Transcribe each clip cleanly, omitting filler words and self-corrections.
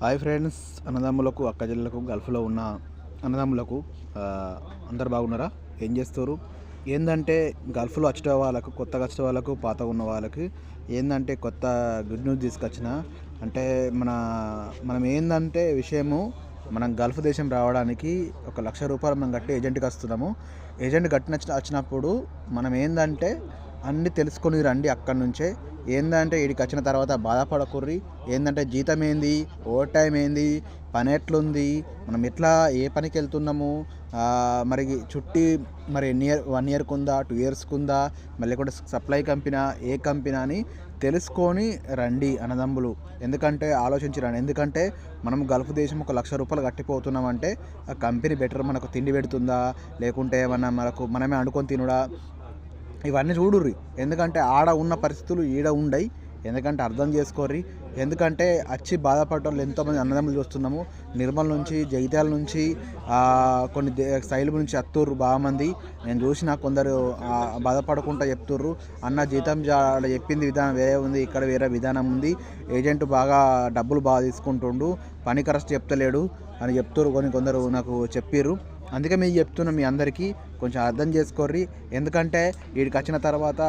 Hi friends, అన్నదమ్ములకు అక్కచెల్లెలకు గల్ఫ్లో ఉన్న అన్నదమ్ములకు అందరు బాగున్నారా? ఏం చేస్తారు? ఏంటంటే గల్ఫ్లో వచ్చిన వాళ్ళకు, కొత్తగా వచ్చిన వాళ్ళకు, పాతగా ఉన్న వాళ్ళకి ఏంటంటే కొత్త గుడ్ న్యూస్ తీసుకొచ్చిన అంటే మనం ఏంటంటే విషయము, మనం గల్ఫ్ దేశం రావడానికి ₹1,00,000 మనం కట్టి ఏజెంట్కి వస్తున్నాము. ఏజెంట్ వచ్చినప్పుడు మనం ఏంటంటే అన్నీ తెలుసుకొని రండి అక్కడి నుంచే. ఏంటంటే ఈడికి వచ్చిన తర్వాత బాధపడకుర్రి. ఏంటంటే జీతం ఏంది, ఓవర్ టైం ఏంది, పని ఎట్లుంది, మనం ఎట్లా ఏ పనికి వెళ్తున్నాము, మరి చుట్టి మరి 1 ఇయర్కి ఉందా, 2 ఇయర్స్కి ఉందా, మళ్ళీ కూడా సప్లై కంపెనీ ఏ కంపెనీ అని తెలుసుకొని రండి అన్నదమ్ములు. ఎందుకంటే ఆలోచించి రండి. ఎందుకంటే మనం గల్ఫ్ దేశం ₹1,00,000 కట్టిపోతున్నామంటే ఆ కంపెనీ బెటర్ మనకు తిండి పెడుతుందా, లేకుంటే ఏమన్నా మనమే వండుకొని తినుడా, ఇవన్నీ చూడుర్రి. ఎందుకంటే ఆడ ఉన్న పరిస్థితులు ఈడ ఉండయి. ఎందుకంటే అర్థం చేసుకోర్రి. ఎందుకంటే వచ్చి బాధపడేటోళ్ళు ఎంతోమంది అన్నదమ్ములు చూస్తున్నాము. నిర్మల్ నుంచి, జగిత్యాల నుంచి, కొన్ని సైలు నుంచి వస్తుర్రు బాగామంది. నేను చూసిన కొందరు బాధపడకుండా చెప్తుర్రు, అన్న జీతం చెప్పింది విధానం వేరే ఉంది, ఇక్కడ వేరే విధానం ఉంది, ఏజెంట్ బాగా డబ్బులు బాగా తీసుకుంటుండు, పని కరెక్ట్ చెప్తలేడు అని చెప్తుర్రు. కొందరు నాకు చెప్పిర్రు. అందుకే మీకు చెప్తున్నా, మీ అందరికీ కొంచెం అర్థం చేసుకోర్రి. ఎందుకంటే వీడికి వచ్చిన తర్వాత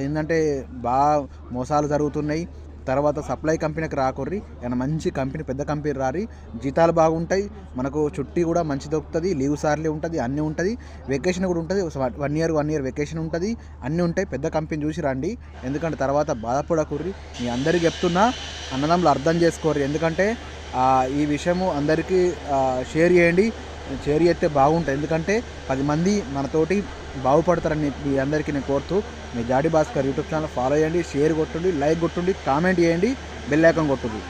ఏంటంటే బాగా మోసాలు జరుగుతున్నాయి. తర్వాత సప్లై కంపెనీకి రాకుర్రి, ఏమైనా మంచి కంపెనీ, పెద్ద కంపెనీ రారి. జీతాలు బాగుంటాయి, మనకు చుట్టి కూడా మంచి దొరుకుతుంది, లీవ్ సార్లీ ఉంటుంది, అన్నీ ఉంటుంది, వెకేషన్ కూడా ఉంటుంది, 1 ఇయర్ వెకేషన్ ఉంటుంది, అన్నీ ఉంటాయి. పెద్ద కంపెనీ చూసి రండి. ఎందుకంటే తర్వాత బాధపడకుర్రి. మీ అందరికీ చెప్తున్నా, అన్నదమ్ములు అర్థం చేసుకోర్రి. ఎందుకంటే ఈ విషయము అందరికీ షేర్ చేయండి. షేర్ చేస్తే బాగుంటుంది. ఎందుకంటే 10 మంది మనతోటి బాగుపడతారని మీ అందరికీ నేను కోరుతూ, మీ జాడి భాస్కర్ యూట్యూబ్ ఛానల్ ఫాలో చేయండి, షేర్ కొట్టండి, లైక్ కొట్టండి, కామెంట్ చేయండి, బెల్ ఐకాన్ కొట్టండి.